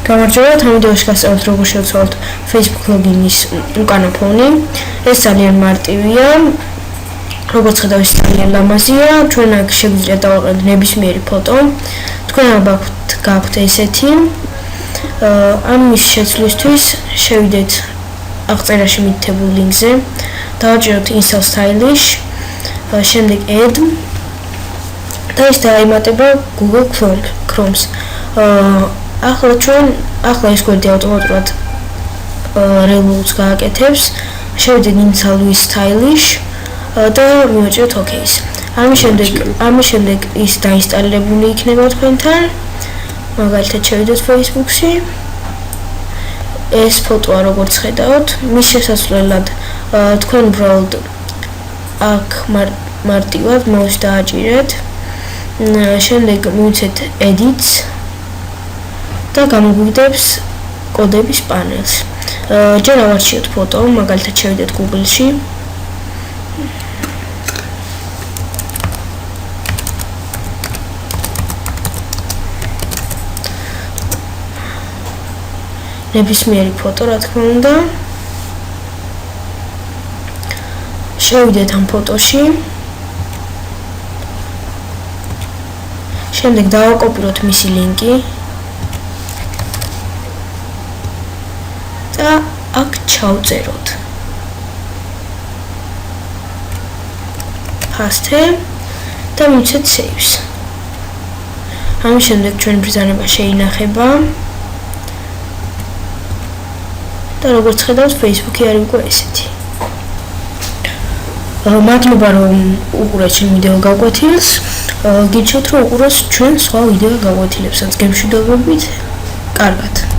გამარჯობა, ამ ვიდეოში გასწავლთ როგორ შევცვალოთ Facebook ლოგინის უკანა ფონი. ეს ძალიან მარტივია. როგორც ხედავთ, ის ძალიან ლამაზია. ჩვენ აქ შეგვიძლია დავაყენოთ ნებისმიერი ფოტო. თქვენ ალბათ გაქვთ ესეთი. ამის შეცვლისთვის შევიდეთ აღწერაში მითითებულ ლინკზე. დავაჭიროთ Install Stylish, შემდეგ Add და ის დაემატება Google Chrome-ს. ახლა ეს გვერდი ავტომატურად რელოუდს გააკეთებს. შევიდეთ Install with Stylish და მივაჭრეთ OK-ს. ამის შემდეგ ის დაინსტალირებული იქნება თქვენთან. მაგალითად შევიდეთ Facebook-ში. ეს ფოტოა როგორც ხედავთ, მის შესასვლელად თქვენ უბრალოდ აქ მარტივად მოუს დააჭირეთ. შემდეგ მივიცეთ Edits და გამოგვიგდებს კოდების პანელს. ჯერ ავარჩიოთ ფოტო, მაგალითად შევიდეთ Google-ში. ნებისმიერი ფოტო, რა თქმა უნდა. შევიდეთ ამ ფოტოში. შემდეგ დავაკოპიროთ მისი ლინკი. და აქ ჩავწეროთ. Paste და მივცეთ Saves. ამის შემდეგ ჩვენი ბრძანება შეინახება. და როგორც ხედავთ, Facebook-ი არის უკვე ესეთი. მადლობა რომ უყურეთ ჩემ ვიდეო გაკვეთილს. გიჩვენებთ რომ უყუროთ ჩვენ სხვა ვიდეო გაკვეთილებსაც. გემშვიდობებით. კარგად.